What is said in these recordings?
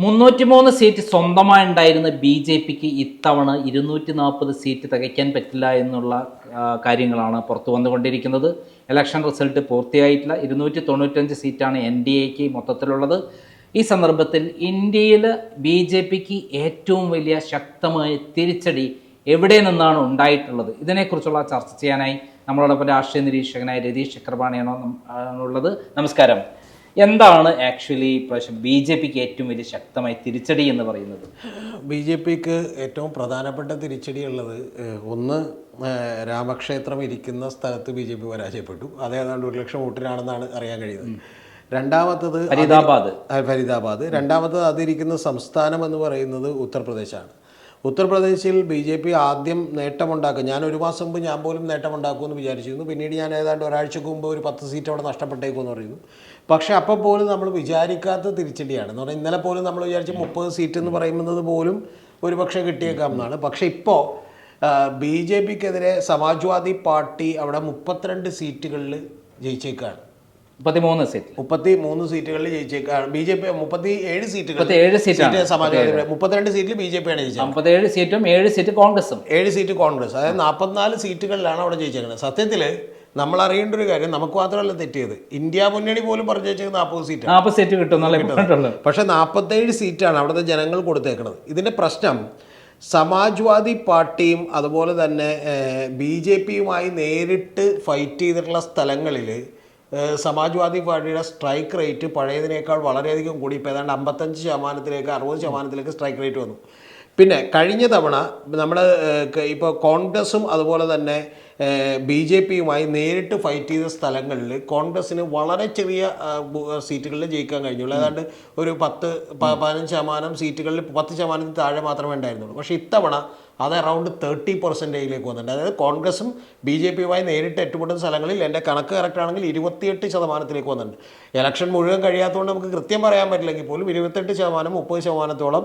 303 seat സ്വന്തമായി ഉണ്ടായിരുന്ന B J പിക്ക് ഇത്തവണ 240 സീറ്റ് തികയ്ക്കാൻ പറ്റില്ല എന്നുള്ള കാര്യങ്ങളാണ് പുറത്തു വന്നുകൊണ്ടിരിക്കുന്നത്. ഇലക്ഷൻ റിസൾട്ട് പൂർത്തിയായിട്ടില്ല. 295 സീറ്റാണ് NDAക്ക് മൊത്തത്തിലുള്ളത്. ഈ സന്ദർഭത്തിൽ ഇന്ത്യയിൽ ബി ജെ പിക്ക് ഏറ്റവും വലിയ ശക്തമായ തിരിച്ചടി എവിടെ നിന്നാണ് ഉണ്ടായിട്ടുള്ളത്? ഇതിനെക്കുറിച്ചുള്ള ചർച്ച ചെയ്യാനായി നമ്മളോടൊപ്പം രാഷ്ട്രീയ നിരീക്ഷകനായ രതീഷ് ചക്രപാണിയാണോ ഉള്ളത്. നമസ്കാരം. എന്താണ് ആക്ച്വലി പ്രാവശ്യം ബി ജെ പിക്ക് ഏറ്റവും വലിയ ശക്തമായ തിരിച്ചടി എന്ന് പറയുന്നത്? ബി ജെ പിക്ക് ഏറ്റവും പ്രധാനപ്പെട്ട തിരിച്ചടി ഉള്ളത്, ഒന്ന്, രാമക്ഷേത്രം ഇരിക്കുന്ന സ്ഥലത്ത് ബി ജെ പി പരാജയപ്പെട്ടു. അത് ഏതാണ്ട് 1 ലക്ഷം വോട്ടിനാണെന്നാണ് അറിയാൻ കഴിയുന്നത്. രണ്ടാമത്തത് ഫരീദാബാദ്. രണ്ടാമത്തത് അതിരിക്കുന്ന സംസ്ഥാനം എന്ന് പറയുന്നത് ഉത്തർപ്രദേശാണ്. ഉത്തർപ്രദേശിൽ ബി ജെ പി ആദ്യം നേട്ടമുണ്ടാക്കും. ഞാൻ 1 മാസം മുമ്പ് ഞാൻ പോലും നേട്ടമുണ്ടാക്കുമെന്ന് വിചാരിച്ചിരുന്നു. പിന്നീട് ഞാൻ ഏതാണ്ട് ഒരാഴ്ചക്ക് മുമ്പ് ഒരു 10 സീറ്റ് അവിടെ നഷ്ടപ്പെട്ടേക്കുമെന്ന് പറയുന്നു. പക്ഷേ അപ്പോൾ പോലും നമ്മൾ വിചാരിക്കാത്ത തിരിച്ചടിയാണ്. എന്ന് പറഞ്ഞാൽ ഇന്നലെ പോലും നമ്മൾ വിചാരിച്ച 30 സീറ്റ് എന്ന് പറയുന്നത് പോലും ഒരുപക്ഷെ കിട്ടിയേക്കാം എന്നാണ്. പക്ഷേ ഇപ്പോൾ ബി ജെ പിക്കെതിരെ സമാജ്വാദി പാർട്ടി അവിടെ 32 സീറ്റുകളിൽ ജയിച്ചേക്കാണ്. 33 സീറ്റുകളിൽ ജയിച്ചേക്കാണ്. ബി ജെ പി 37 സീറ്റുകൾ സമാജ്വാദി, 32 സീറ്റിൽ ബി ജെ പി ആണ് ജയിച്ചത്. 57 സീറ്റും 7 സീറ്റ് കോൺഗ്രസും. 7 സീറ്റ് കോൺഗ്രസ്. അതായത് 44 സീറ്റുകളിലാണ് അവിടെ ജയിച്ചേക്കുന്നത്. സത്യത്തിൽ നമ്മൾ അറിയേണ്ട ഒരു കാര്യം, നമുക്ക് മാത്രമല്ല തെറ്റിയത്, ഇന്ത്യ മുന്നണി പോലും പറഞ്ഞു വെച്ചത് 40 സീറ്റ് കിട്ടും. പക്ഷെ 47 സീറ്റാണ് അവിടുത്തെ ജനങ്ങൾ കൊടുത്തേക്കുന്നത്. ഇതിന്റെ പ്രശ്നം സമാജ്വാദി പാർട്ടിയും അതുപോലെ തന്നെ ബി ജെ പിയുമായി നേരിട്ട് ഫൈറ്റ് ചെയ്തിട്ടുള്ള സ്ഥലങ്ങളിൽ സമാജ്വാദി പാർട്ടിയുടെ സ്ട്രൈക്ക് റേറ്റ് പഴയതിനേക്കാൾ വളരെയധികം കൂടി. ഇപ്പോൾ ഏതാണ്ട് 55% 60% സ്ട്രൈക്ക് റേറ്റ് വന്നു. പിന്നെ കഴിഞ്ഞ തവണ നമ്മുടെ ഇപ്പോൾ കോൺഗ്രസും അതുപോലെ തന്നെ ബി ജെ പിയുമായി നേരിട്ട് ഫൈറ്റ് ചെയ്ത സ്ഥലങ്ങളിൽ കോൺഗ്രസ്സിന് വളരെ ചെറിയ സീറ്റുകളിൽ ജയിക്കാൻ കഴിഞ്ഞുള്ളൂ. ഏതാണ്ട് ഒരു 10-15% സീറ്റുകളിൽ 10% താഴെ മാത്രമേ ഉണ്ടായിരുന്നുള്ളൂ. പക്ഷേ ഇത്തവണ അത് അറൗണ്ട് 30%ലേക്ക് വന്നിട്ടുണ്ട്. അതായത് കോൺഗ്രസും ബി ജെ പിയുമായി നേരിട്ട് ഏറ്റുമുട്ടുന്ന സ്ഥലങ്ങളിൽ എൻ്റെ കണക്ക് കറക്റ്റാണെങ്കിൽ 28% വന്നിട്ടുണ്ട്. ഇലക്ഷൻ മുഴുവൻ കഴിയാത്തതുകൊണ്ട് നമുക്ക് കൃത്യം പറയാൻ പറ്റില്ലെങ്കിൽ പോലും 28%, 30%-ഓളം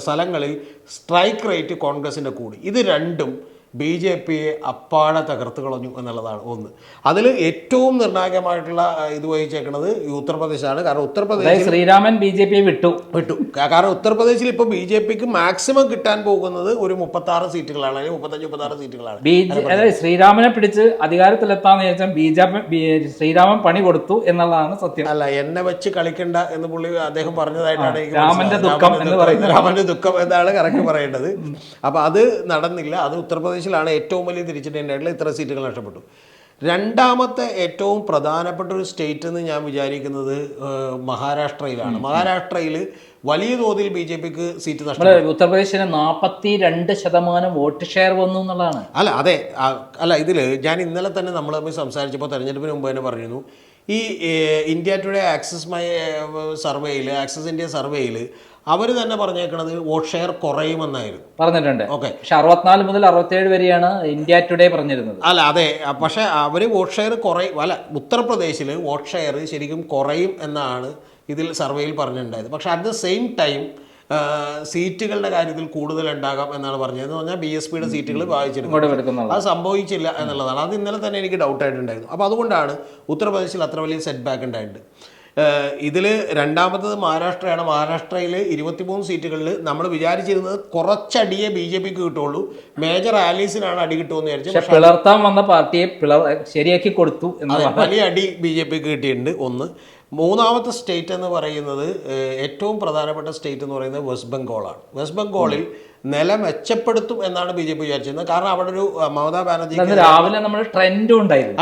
സ്ഥലങ്ങളിൽ സ്ട്രൈക്ക് റേറ്റ് കോൺഗ്രസിൻ്റെ കൂടി. ഇത് രണ്ടും ബി ജെ പിയെ അപ്പാടെ തകർത്ത് കളഞ്ഞു എന്നുള്ളതാണ് ഒന്ന്. അതിൽ ഏറ്റവും നിർണായകമായിട്ടുള്ള ഇത് വഹിച്ചേക്കുന്നത് ഉത്തർപ്രദേശാണ്. കാരണം ഉത്തർപ്രദേശിൽ ശ്രീരാമൻ ബി ജെ പിയെ വിട്ടു. കാരണം ഉത്തർപ്രദേശിൽ ഇപ്പോൾ ബി ജെ പിക്ക് മാക്സിമം കിട്ടാൻ പോകുന്നത് ഒരു 36 സീറ്റുകളാണ്, അല്ലെങ്കിൽ 35-36 സീറ്റുകളാണ്. അതായത് ശ്രീരാമനെ പിടിച്ച് അധികാരത്തിലെത്താന്ന് ചോദിച്ചാൽ ശ്രീരാമൻ പണി കൊടുത്തു എന്നുള്ളതാണ് സത്യം. അല്ല, എന്നെ വെച്ച് കളിക്കണ്ട എന്ന് പുള്ളി അദ്ദേഹം പറഞ്ഞതായിട്ടാണ് എനിക്ക് രാമന്റെ ദുഃഖം എന്നാണ് കറക്റ്റ് പറയേണ്ടത്. അപ്പൊ അത് നടന്നില്ല. അത് ഉത്തർപ്രദേശിലാണ് ഏറ്റവും വലിയ തിരിച്ചടി ഉണ്ടായിട്ടുള്ള. ഇത്ര സീറ്റുകൾ നഷ്ടപ്പെട്ടു. രണ്ടാമത്തെ ഏറ്റവും പ്രധാനപ്പെട്ട ഒരു സ്റ്റേറ്റ് എന്ന് ഞാൻ വിചാരിക്കുന്നത് മഹാരാഷ്ട്രയിലാണ്. മഹാരാഷ്ട്രയിൽ വലിയ തോതിൽ ബി ജെ പിക്ക് സീറ്റ് നഷ്ടപ്പെട്ടു. ഉത്തർപ്രദേശിന് 42% വോട്ട് ഷെയർ വന്നു എന്നുള്ളതാണ്. അല്ല ഇതിൽ ഞാൻ ഇന്നലെ തന്നെ നമ്മൾ തമ്മിൽ സംസാരിച്ചപ്പോൾ തെരഞ്ഞെടുപ്പിന് മുമ്പ് തന്നെ പറഞ്ഞിരുന്നു, ഈ ഇന്ത്യ ടുഡേ ആക്സിസ് ഇന്ത്യ സർവേയിൽ അവർ തന്നെ പറഞ്ഞേക്കണത് വോട്ട് ഷെയർ കുറയുമെന്നായിരുന്നു പറഞ്ഞിട്ടുണ്ട്. ഓക്കെ, പക്ഷെ 64 മുതൽ 67 വരെയാണ് ഇന്ത്യ ടുഡേ പറഞ്ഞിരുന്നത്. അതെ, പക്ഷെ അവർ വോട്ട് ഷെയർ ഉത്തർപ്രദേശിൽ വോട്ട് ഷെയർ ശരിക്കും കുറയും എന്നാണ് ഇതിൽ സർവേയിൽ പറഞ്ഞിട്ടുണ്ടായത്. പക്ഷെ അറ്റ് ദ സെയിം ടൈം സീറ്റുകളുടെ കാര്യത്തിൽ കൂടുതൽ ഉണ്ടാകാം എന്നാണ് പറഞ്ഞത്. എന്ന് പറഞ്ഞാൽ BSPയുടെ സീറ്റുകൾ വായിച്ചെടുക്കും. അത് സംഭവിച്ചില്ല എന്നുള്ളതാണ്. അത് ഇന്നലെ തന്നെ എനിക്ക് ഡൗട്ടായിട്ടുണ്ടായിരുന്നു. അപ്പോൾ അതുകൊണ്ടാണ് ഉത്തർപ്രദേശിൽ അത്ര വലിയ സെറ്റ് ബാക്ക് ഉണ്ടായിട്ടുണ്ട്. ഇതിൽ രണ്ടാമത്തത് മഹാരാഷ്ട്രയാണ്. മഹാരാഷ്ട്രയിൽ 23 സീറ്റുകളിൽ നമ്മൾ വിചാരിച്ചിരുന്നത് കുറച്ചടിയെ ബി ജെ പിക്ക് കിട്ടുള്ളൂ, മേജർ ആലീസിനാണ് അടി കിട്ടുമെന്ന് വിചാരിച്ചു. പിളർത്താൻ വന്ന പാർട്ടിയെ ശരിയാക്കി കൊടുത്തു. വലിയ അടി ബി ജെ പിക്ക് കിട്ടിയിട്ടുണ്ട്. ഒന്ന്. മൂന്നാമത്തെ സ്റ്റേറ്റ് എന്ന് പറയുന്നത്, ഏറ്റവും പ്രധാനപ്പെട്ട സ്റ്റേറ്റ് എന്ന് പറയുന്നത് വെസ്റ്റ് ബംഗാളാണ്. വെസ്റ്റ് ബംഗാളിൽ നില മെച്ചപ്പെടുത്തും എന്നാണ് ബി ജെ പി വിചാരിച്ചിരുന്നത്. കാരണം അവിടെ ഒരു മമതാ ബാനർജി രാവിലെ നമ്മൾ ട്രെൻഡും ഉണ്ടായിരുന്നു.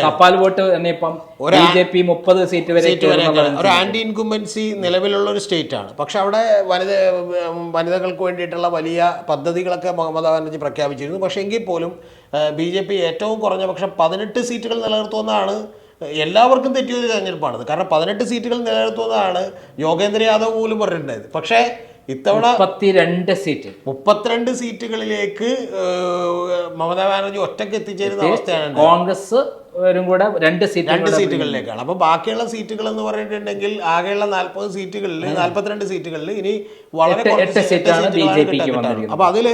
തപാൽ വോട്ട് 30 സീറ്റ് വരെ ഒരു ആന്റി ഇൻകുംബൻസി നിലവിലുള്ള ഒരു സ്റ്റേറ്റ് ആണ്. പക്ഷെ അവിടെ വനിതകൾക്ക് വേണ്ടിയിട്ടുള്ള വലിയ പദ്ധതികളൊക്കെ മമതാ ബാനർജി പ്രഖ്യാപിച്ചിരുന്നു. പക്ഷെ എങ്കിൽ പോലും ബി ജെ പി ഏറ്റവും കുറഞ്ഞ പക്ഷെ 18 സീറ്റുകൾ നിലനിർത്തുമെന്നാണ് എല്ലാവർക്കും തെറ്റിയൊരു തെരഞ്ഞെടുപ്പാണത്. കാരണം 18 സീറ്റുകൾ നിലനിർത്തുന്നതാണ് യോഗേന്ദ്ര യാദവ് പോലും പറഞ്ഞിട്ടുണ്ടായത്. പക്ഷേ ഇത്തവണ 32 സീറ്റുകളിലേക്ക് മമതാ ബാനർജി ഒറ്റയ്ക്ക് എത്തിച്ചേരുന്ന അവസ്ഥയാണ്. കോൺഗ്രസ് കൂടെ 2 സീറ്റുകളിലേക്കാണ്. അപ്പോൾ ബാക്കിയുള്ള സീറ്റുകൾ എന്ന് പറഞ്ഞിട്ടുണ്ടെങ്കിൽ ആകെയുള്ള 42 സീറ്റുകളിൽ ഇനി വളരെ അപ്പോൾ അതിൽ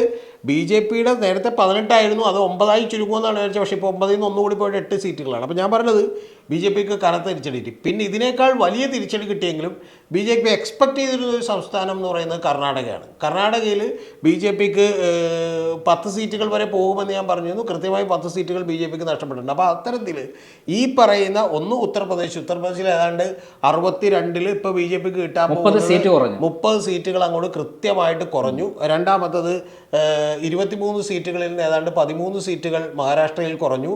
ബി ജെ പിയുടെ നേരത്തെ 18 ആയിരുന്നു, അത് 9 ചുരുങ്ങുമെന്നാണ് വിചാരിച്ചത്. പക്ഷേ ഇപ്പോൾ 9 ഒന്നുകൂടി പോയിട്ട് 8 സീറ്റുകളാണ്. അപ്പോൾ ഞാൻ പറഞ്ഞത് BJPക്ക് കനത്ത തിരിച്ചടി കിട്ടി. പിന്നെ ഇതിനേക്കാൾ വലിയ തിരിച്ചടി കിട്ടിയെങ്കിലും BJP എക്സ്പെക്ട് ചെയ്തിരുന്ന ഒരു സംസ്ഥാനം എന്ന് പറയുന്നത് കർണാടകയാണ്. കർണാടകയിൽ BJPക്ക് 10 സീറ്റുകൾ വരെ പോകുമെന്ന് ഞാൻ പറഞ്ഞിരുന്നു. കൃത്യമായി 10 സീറ്റുകൾ BJPക്ക് നഷ്ടപ്പെട്ടിട്ടുണ്ട്. അപ്പോൾ അത്തരത്തിൽ ഈ പറയുന്ന ഒന്ന് ഉത്തർപ്രദേശിൽ ഏതാണ്ട് 62 ഇപ്പോൾ BJPക്ക് കിട്ടാൻ 30 സീറ്റുകൾ അങ്ങോട്ട് കൃത്യമായിട്ട് കുറഞ്ഞു. രണ്ടാമത്തത് 23 സീറ്റുകളിൽ നിന്ന് ഏതാണ്ട് 13 സീറ്റുകൾ മഹാരാഷ്ട്രയിൽ കുറഞ്ഞു.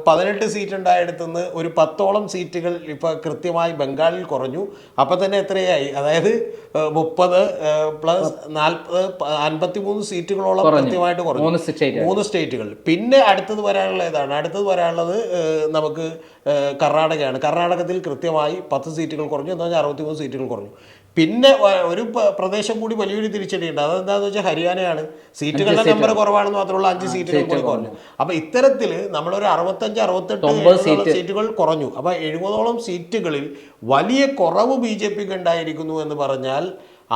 18 സീറ്റ് ഉണ്ടായിടത്തുനിന്ന് ഒരു 10ഓളം സീറ്റുകൾ ഇപ്പോൾ കൃത്യമായി ബംഗാളിൽ കുറഞ്ഞു. അപ്പം തന്നെ എത്രയായി? അതായത് 30 പ്ലസ് 40 53 സീറ്റുകളോളം കൃത്യമായിട്ട് കുറഞ്ഞു 3 സ്റ്റേറ്റുകൾ. പിന്നെ അടുത്തത് വരാനുള്ള ഏതാണ്? അടുത്തത് വരാനുള്ളത് നമുക്ക് കർണാടകയാണ്. കർണാടകത്തിൽ കൃത്യമായി 10 സീറ്റുകൾ കുറഞ്ഞു, എന്ന് പറഞ്ഞാൽ 63 സീറ്റുകൾ കുറഞ്ഞു. പിന്നെ ഒരു പ്രദേശം കൂടി വലിയൊരു തിരിച്ചടിയുണ്ട്. അതെന്താണെന്ന് വെച്ചാൽ ഹരിയാനയാണ്. സീറ്റുകളുടെ നമ്പർ കുറവാണെന്ന് മാത്രമുള്ള 5 സീറ്റുകൾ കൂടി കുറഞ്ഞു. അപ്പോൾ ഇത്തരത്തിൽ നമ്മളൊരു 65-68 സീറ്റുകൾ കുറഞ്ഞു. അപ്പോൾ 70ഓളം സീറ്റുകളിൽ വലിയ കുറവ് BJPക്ക് ഉണ്ടായിരിക്കുന്നു എന്ന് പറഞ്ഞാൽ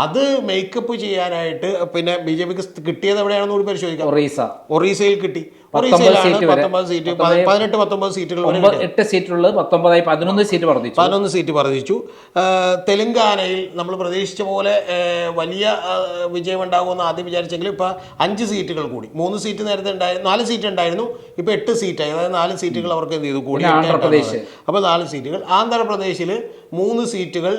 അത് മേക്കപ്പ് ചെയ്യാനായിട്ട് പിന്നെ BJPക്ക് കിട്ടിയത് എവിടെയാണെന്ന് കൂടി പരിശോധിക്കാം. ഒറീസയിൽ കിട്ടി. ഒറീസയിലാണ് 19 സീറ്റ് 18-19 സീറ്റുകൾ 8 സീറ്റുള്ളത് 11 സീറ്റ് വർദ്ധിച്ചു. തെലങ്കാനയിൽ നമ്മൾ പ്രതീക്ഷിച്ച പോലെ വലിയ വിജയം ഉണ്ടാകുമെന്ന് ആദ്യം വിചാരിച്ചെങ്കിലും ഇപ്പം 5 സീറ്റുകൾ കൂടി. 3 സീറ്റ് നേരത്തെ ഉണ്ടായിരുന്നു, 4 സീറ്റ് ഉണ്ടായിരുന്നു, ഇപ്പം 8 സീറ്റായി. അതായത് 4 സീറ്റുകൾ അവർക്ക് എന്ത് ചെയ്തു കൂടി. അപ്പോൾ 4 സീറ്റുകൾ. ആന്ധ്രാപ്രദേശിൽ 3 സീറ്റുകൾ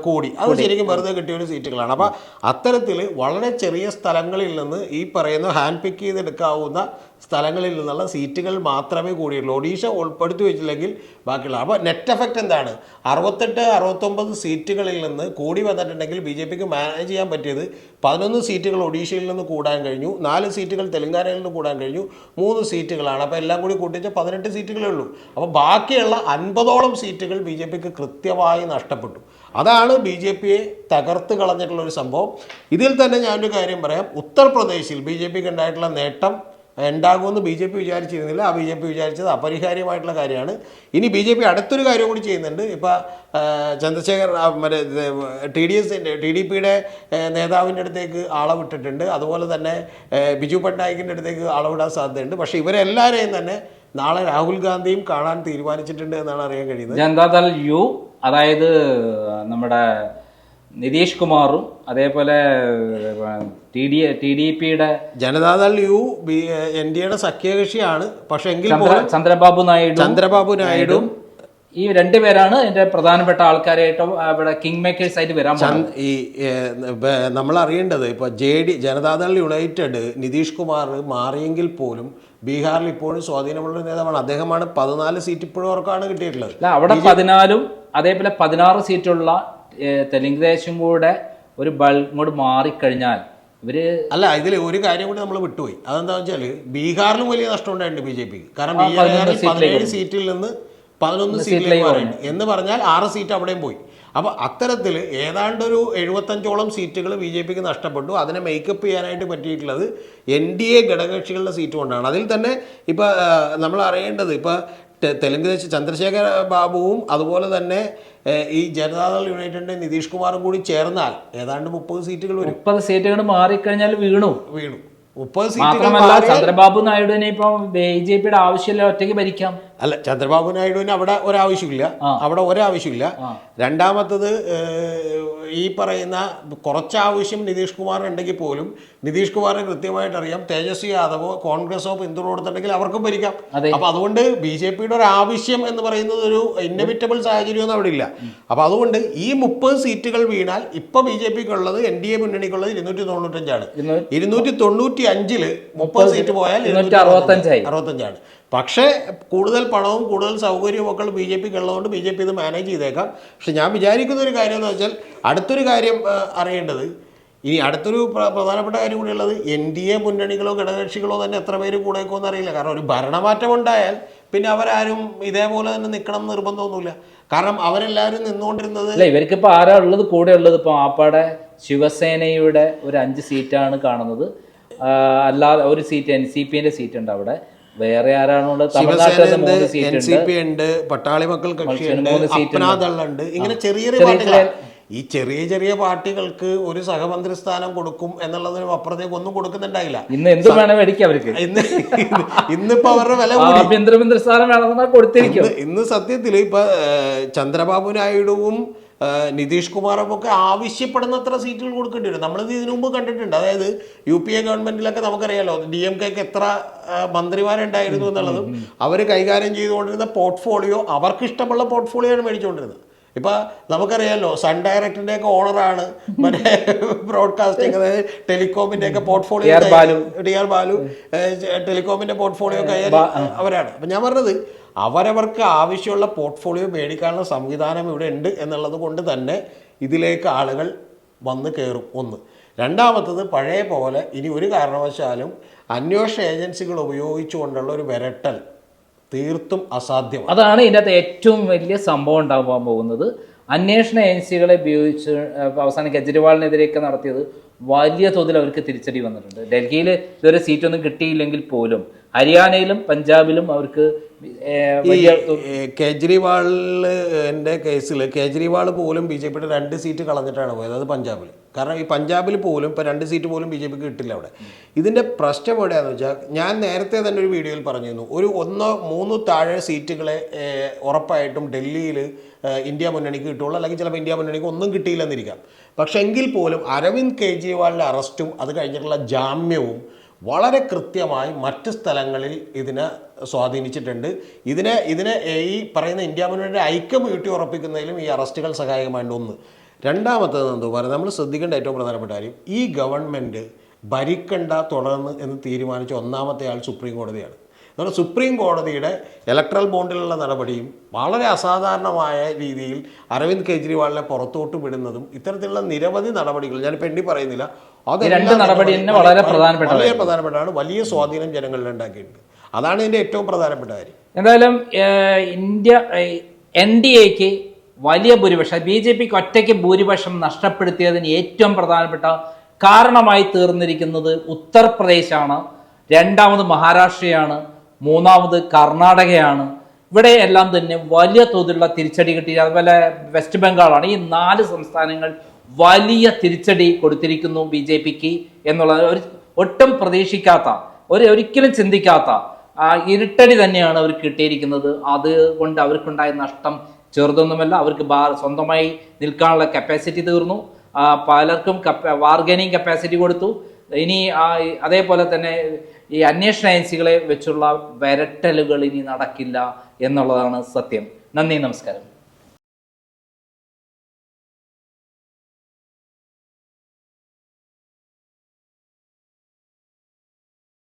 കൂടി. അത് ശരിക്കും വെറുതെ കിട്ടിയ ഒരു സീറ്റുകളാണ്. അപ്പോൾ അത്തരത്തിൽ വളരെ ചെറിയ സ്ഥലങ്ങളിൽ നിന്ന് ഈ പറയുന്ന ഹാൻഡ് പിക്ക് ചെയ്തെടുക്കാവുന്ന സ്ഥലങ്ങളിൽ നിന്നുള്ള സീറ്റുകൾ മാത്രമേ കൂടിയുള്ളൂ. ഒഡീഷ ഉൾപ്പെടുത്തി വെച്ചില്ലെങ്കിൽ ബാക്കിയുള്ള. അപ്പോൾ നെറ്റ് എഫക്റ്റ് എന്താണ്? 68-69 സീറ്റുകളിൽ നിന്ന് കൂടി വന്നിട്ടുണ്ടെങ്കിൽ BJPക്ക് മാനേജ് ചെയ്യാൻ പറ്റിയത് 11 സീറ്റുകൾ ഒഡീഷയിൽ നിന്ന് കൂടാൻ കഴിഞ്ഞു, 4 സീറ്റുകൾ തെലങ്കാനയിൽ നിന്ന് കൂടാൻ കഴിഞ്ഞു, 3 സീറ്റുകളാണ്. അപ്പോൾ എല്ലാം കൂടി കൂട്ടിച്ച് 18 സീറ്റുകളേ ഉള്ളൂ. അപ്പോൾ ബാക്കിയുള്ള 50ഓളം സീറ്റുകൾ BJPക്ക് കൃത്യമായി നഷ്ടപ്പെട്ടു. അതാണ് BJPയെ തകർത്ത് കളഞ്ഞിട്ടുള്ളൊരു സംഭവം. ഇതിൽ തന്നെ ഞാനൊരു കാര്യം പറയാം. ഉത്തർപ്രദേശിൽ BJPക്ക് ഉണ്ടായിട്ടുള്ള നേട്ടം ഉണ്ടാകുമെന്ന് BJP വിചാരിച്ചിരുന്നില്ല. ആ BJP വിചാരിച്ചത് അപരിഹാര്യമായിട്ടുള്ള കാര്യമാണ്. ഇനി BJP അടുത്തൊരു കാര്യം കൂടി ചെയ്യുന്നുണ്ട്. ഇപ്പോൾ ചന്ദ്രശേഖർ മറ്റേ TDPയുടെ നേതാവിൻ്റെ അടുത്തേക്ക് ആളെ വിട്ടിട്ടുണ്ട്. അതുപോലെ തന്നെ ബിജു പട്നായിക്കിൻ്റെ അടുത്തേക്ക് ആളെ വിടാൻ സാധ്യതയുണ്ട്. പക്ഷേ ഇവരെല്ലാവരെയും തന്നെ നാളെ രാഹുൽ ഗാന്ധിയും കാണാൻ തീരുമാനിച്ചിട്ടുണ്ട് എന്നാണ് അറിയാൻ കഴിയുന്നത്. ജനതാദൾ യു, അതായത് നമ്മുടെ നിതീഷ് കുമാറും അതേപോലെ TDPയുടെ ജനതാദൾ യു NDAയുടെ സഖ്യകക്ഷിയാണ്. പക്ഷെ എങ്കിൽ ചന്ദ്രബാബു നായിഡും ഈ 2 പേരാണ് എൻ്റെ പ്രധാനപ്പെട്ട ആൾക്കാരായിട്ട് ഇവിടെ കിങ് മേക്കേഴ്സ് ആയിട്ട് വരാൻ. ഈ നമ്മൾ അറിയേണ്ടത് ഇപ്പോൾ ജനതാദൾ യുണൈറ്റഡ് നിതീഷ് കുമാർ മാറിയെങ്കിൽ പോലും ബീഹാറിൽ ഇപ്പോഴും സ്വാധീനമുള്ള നേതാവാണ്. അദ്ദേഹമാണ് 14 സീറ്റ് ഇപ്പോഴും അവർക്കാണ് കിട്ടിയിട്ടുള്ളത്. അവിടെ 14 അതേപോലെ 16 സീറ്റുള്ള തെലുങ്ക് ദേശം കൂടെ ഒരു ഇങ്ങോട്ട് മാറിക്കഴിഞ്ഞാൽ ഇവര് ഇതിൽ ഒരു കാര്യം കൂടി നമ്മൾ വിട്ടുപോയി. അതെന്താണെന്ന് വെച്ചാൽ ബീഹാറിലും വലിയ നഷ്ടം ഉണ്ടായിട്ടുണ്ട് BJPക്ക്. കാരണം ബീഹാറിൽ 17 സീറ്റിൽ നിന്ന് 11 സീറ്റിലേക്ക് മാറിയിട്ടുണ്ട്. എന്ന് പറഞ്ഞാൽ 6 സീറ്റ് അവിടെയും പോയി. അപ്പോൾ അത്തരത്തിൽ ഏതാണ്ടൊരു 75ഓളം സീറ്റുകൾ BJPക്ക് നഷ്ടപ്പെട്ടു. അതിനെ മേക്കപ്പ് ചെയ്യാനായിട്ട് പറ്റിയിട്ടുള്ളത് NDA ഘടകകക്ഷികളുടെ സീറ്റ് കൊണ്ടാണ്. അതിൽ തന്നെ ഇപ്പോൾ നമ്മൾ അറിയേണ്ടത് ഇപ്പോൾ തെലുങ്ക് ദേശം ചന്ദ്രശേഖർ ബാബുവും അതുപോലെ തന്നെ ഈ ജനതാദൾ യുണൈറ്റഡിന്റെ നിതീഷ് കുമാറും കൂടി ചേർന്നാൽ ഏതാണ്ട് 30 സീറ്റുകൾ വരും. 30 സീറ്റുകൾ മാറിക്കഴിഞ്ഞാൽ വീണു. 30 സീറ്റുകൾ. ചന്ദ്രബാബു നായിഡുവിനെ ഇപ്പൊ BJPയുടെ ആവശ്യമില്ല, ഒറ്റയ്ക്ക് ഭരിക്കാം. അല്ല, ചന്ദ്രബാബു നായിഡുവിന് അവിടെ ഒരാവശ്യമില്ല. രണ്ടാമത്തത് ഈ പറയുന്ന കുറച്ചാവശ്യം നിതീഷ് കുമാറിന് ഉണ്ടെങ്കിൽ പോലും നിതീഷ് കുമാറിന് കൃത്യമായിട്ട് അറിയാം തേജസ്വി യാദവോ കോൺഗ്രസോ പിന്തുണ കൊടുത്തിട്ടുണ്ടെങ്കിൽ അവർക്കും ഭരിക്കാം. അപ്പൊ അതുകൊണ്ട് BJPയുടെ ഒരു ആവശ്യം എന്ന് പറയുന്നത് ഒരു ഇന്നവിറ്റബിൾ സാഹചര്യമൊന്നും അവിടെ ഇല്ല. അപ്പൊ അതുകൊണ്ട് ഈ 30 സീറ്റുകൾ വീണാൽ ഇപ്പൊ BJPക്ക് ഉള്ളത് NDA മുന്നണിക്കുള്ളത് 295ആണ്. 295 30 സീറ്റ് പോയാൽ 265ആണ്. പക്ഷേ കൂടുതൽ പണവും കൂടുതൽ സൗകര്യവും ഒക്കെ BJPക്ക് ഉള്ളതുകൊണ്ട് BJP ഇത് മാനേജ് ചെയ്തേക്കാം. പക്ഷെ ഞാൻ വിചാരിക്കുന്ന ഒരു കാര്യം എന്ന് വെച്ചാൽ അടുത്തൊരു കാര്യം അറിയേണ്ടത്, ഇനി അടുത്തൊരു പ്രധാനപ്പെട്ട കാര്യം കൂടിയുള്ളത് NDA മുന്നണികളോ ഘടകകക്ഷികളോ തന്നെ എത്ര പേര് കൂടെയൊക്കെ അറിയില്ല. കാരണം ഒരു ഭരണമാറ്റം ഉണ്ടായാൽ പിന്നെ അവരാരും ഇതേപോലെ തന്നെ നിൽക്കണം നിർബന്ധമൊന്നുമില്ല. കാരണം അവരെല്ലാവരും നിന്നുകൊണ്ടിരുന്നത് ഇവർക്ക് ഇപ്പോൾ ആരാ ഉള്ളത് കൂടെ ഉള്ളത്? ഇപ്പോൾ ആപ്പാടെ ശിവസേനയുടെ ഒരു 5 സീറ്റാണ് കാണുന്നത്. അല്ലാതെ ഒരു സീറ്റ് NCPന്റെ സീറ്റ് ഉണ്ട് അവിടെ. വേറെ ആരാണുള്ളത്? തമിഴ്നാട്ടിൽ 3 സീറ്റ് ഉണ്ട്. പട്ടാളി മക്കൾ കക്ഷിയുണ്ട്, അപ്നാദളുണ്ട്. ഇങ്ങനെ ചെറിയ പാർട്ടികൾ ഈ ചെറിയ ചെറിയ പാർട്ടികൾക്ക് ഒരു സഹമന്ത്രി സ്ഥാനം കൊടുക്കും എന്നുള്ളതിന് അപ്പുറത്തേക്ക് ഒന്നും കൊടുക്കുന്നുണ്ടായില്ല. ഇന്ന് എന്ത് വേണം മേടിക്കാം അവർക്ക്. ഇന്നിപ്പോ അവരുടെ വില ആഭ്യന്തരമന്ത്രി സ്ഥാനം വേണമെന്നാ കൊടുത്തിരിക്കും. ഇന്ന് സത്യത്തിൽ ഇപ്പൊ ചന്ദ്രബാബു നായിഡുവും നിതീഷ് കുമാറും ഒക്കെ ആവശ്യപ്പെടുന്നത്ര സീറ്റുകൾ കൊടുക്കേണ്ടി വരും. നമ്മളിത് ഇതിനു മുമ്പ് കണ്ടിട്ടുണ്ട്. അതായത് UPA ഗവൺമെന്റിലൊക്കെ നമുക്കറിയാലോ DMK എത്ര മന്ത്രിമാരുണ്ടായിരുന്നു എന്നുള്ളതും അവർ കൈകാര്യം ചെയ്തുകൊണ്ടിരുന്ന പോർട്ട്ഫോളിയോ അവർക്ക് ഇഷ്ടമുള്ള പോർട്ട്ഫോളിയോ ആണ് മേടിച്ചുകൊണ്ടിരുന്നത്. ഇപ്പൊ നമുക്കറിയാലോ സൺ ഡയറക്റ്റിന്റെ ഒക്കെ ഓണറാണ് മറ്റേ ബ്രോഡ്കാസ്റ്റിംഗ്, അതായത് ടെലികോമിന്റെ ഒക്കെ പോർട്ട്ഫോളിയോ DR ബാലു ടെലികോമിന്റെ പോർട്ട്ഫോളിയോ കൈകാര്യം അവരാണ്. അപ്പൊ ഞാൻ പറഞ്ഞത് അവരവർക്ക് ആവശ്യമുള്ള പോർട്ട്ഫോളിയോ മേടിക്കാനുള്ള സംവിധാനം ഇവിടെ ഉണ്ട് എന്നുള്ളത് കൊണ്ട് തന്നെ ഇതിലേക്ക് ആളുകൾ വന്ന് കയറും. ഒന്ന്. രണ്ടാമത്തത് പഴയ പോലെ ഇനി ഒരു കാരണവശാലും അന്വേഷണ ഏജൻസികൾ ഉപയോഗിച്ചുകൊണ്ടുള്ള ഒരു വിരട്ടൽ തീർത്തും അസാധ്യം. അതാണ് ഇതിനകത്ത് ഏറ്റവും വലിയ സംഭവം ഉണ്ടാകാൻ പോകുന്നത്. അന്വേഷണ ഏജൻസികളെ ഉപയോഗിച്ച് അവസാനം കെജ്രിവാളിനെതിരെയൊക്കെ നടത്തിയത് വലിയ തോതിൽ അവർക്ക് തിരിച്ചടി വന്നിട്ടുണ്ട്. ഡൽഹിയിൽ ഇതുവരെ സീറ്റൊന്നും കിട്ടിയില്ലെങ്കിൽ പോലും ഹരിയാനയിലും പഞ്ചാബിലും അവർക്ക് കേജ്രിവാളിന്റെ കേസിൽ കേജ്രിവാൾ പോലും BJPയുടെ 2 സീറ്റ് കളഞ്ഞിട്ടാണ് പോയത്. അത് പഞ്ചാബിൽ. കാരണം ഈ പഞ്ചാബിൽ പോലും ഇപ്പോൾ 2 സീറ്റ് പോലും BJPക്ക് കിട്ടില്ല അവിടെ. ഇതിൻ്റെ പ്രശ്നം എവിടെയാണെന്ന് വെച്ചാൽ ഞാൻ നേരത്തെ തന്നെ ഒരു വീഡിയോയിൽ പറഞ്ഞിരുന്നു, ഒരു 1-3 താഴെ സീറ്റുകളെ ഉറപ്പായിട്ടും ഡൽഹിയിൽ ഇന്ത്യ മുന്നണിക്ക് കിട്ടുള്ളൂ, അല്ലെങ്കിൽ ചിലപ്പോൾ ഇന്ത്യ മുന്നണിക്ക് ഒന്നും കിട്ടിയില്ലെന്നിരിക്കാം. പക്ഷെ എങ്കിൽ പോലും അരവിന്ദ് കെജ്രിവാളിൻ്റെ അറസ്റ്റും അത് കഴിഞ്ഞിട്ടുള്ള ജാമ്യവും വളരെ കൃത്യമായി മറ്റ് സ്ഥലങ്ങളിൽ ഇതിനെ സ്വാധീനിച്ചിട്ടുണ്ട്. ഇതിനെ ഈ പറയുന്ന ഇന്ത്യ മുന്നണിയുടെ ഐക്യം ഊട്ടിയുറപ്പിക്കുന്നതിലും ഈ അറസ്റ്റുകൾ സഹായകമായിട്ട്. ഒന്ന്. രണ്ടാമത്തേത് എന്തോ പറയുക, നമ്മൾ ശ്രദ്ധിക്കേണ്ട ഏറ്റവും പ്രധാനപ്പെട്ട കാര്യം, ഈ ഗവൺമെൻറ് ഭരിക്കണ്ട തുടർന്ന് എന്ന് തീരുമാനിച്ച ഒന്നാമത്തെ ആൾ സുപ്രീം കോടതിയാണ്. അതുകൊണ്ട് സുപ്രീം കോടതിയുടെ ഇലക്ട്രൽ ബോണ്ടിലുള്ള നടപടിയും വളരെ അസാധാരണമായ രീതിയിൽ അരവിന്ദ് കെജ്രിവാളിനെ പുറത്തോട്ട് വിടുന്നതും ഇത്തരത്തിലുള്ള നിരവധി നടപടികൾ ഞാനിപ്പോൾ എണ്ണി പറയുന്നില്ല, വളരെ പ്രധാനപ്പെട്ടാണ്. വലിയ സ്വാധീനം ജനങ്ങളിൽ ഉണ്ടാക്കിയിട്ടുണ്ട്. അതാണ് ഇതിൻ്റെ ഏറ്റവും പ്രധാനപ്പെട്ട കാര്യം. എന്തായാലും NDAക്ക് വലിയ ഭൂരിപക്ഷം, BJPക്ക് ഒറ്റയ്ക്ക് ഭൂരിപക്ഷം നഷ്ടപ്പെടുത്തിയതിന് ഏറ്റവും പ്രധാനപ്പെട്ട കാരണമായി തീർന്നിരിക്കുന്നത് ഉത്തർപ്രദേശാണ്, രണ്ടാമത് മഹാരാഷ്ട്രയാണ്, മൂന്നാമത് കർണാടകയാണ്. ഇവിടെ എല്ലാം തന്നെ വലിയ തോതിലുള്ള തിരിച്ചടി കിട്ടി. അതുപോലെ വെസ്റ്റ് ബംഗാളാണ്. ഈ 4 സംസ്ഥാനങ്ങൾ വലിയ തിരിച്ചടി കൊടുത്തിരിക്കുന്നു BJPക്ക് എന്നുള്ളത്. ഒട്ടും പ്രതീക്ഷിക്കാത്ത, ഒരിക്കലും ചിന്തിക്കാത്ത ഇരുട്ടടി തന്നെയാണ് അവർക്ക് കിട്ടിയിരിക്കുന്നത്. അതുകൊണ്ട് അവർക്കുണ്ടായ നഷ്ടം ചെറുതൊന്നുമല്ല. അവർക്ക് സ്വന്തമായി നിൽക്കാനുള്ള കപ്പാസിറ്റി തീർന്നു. പലർക്കും ബാർഗനിങ് കപ്പാസിറ്റി കൊടുത്തു. ഇനി അതേപോലെ തന്നെ ഈ അന്വേഷണ ഏജൻസികളെ വെച്ചുള്ള വരട്ടലുകൾ ഇനി നടക്കില്ല എന്നുള്ളതാണ് സത്യം. നന്ദി, നമസ്കാരം.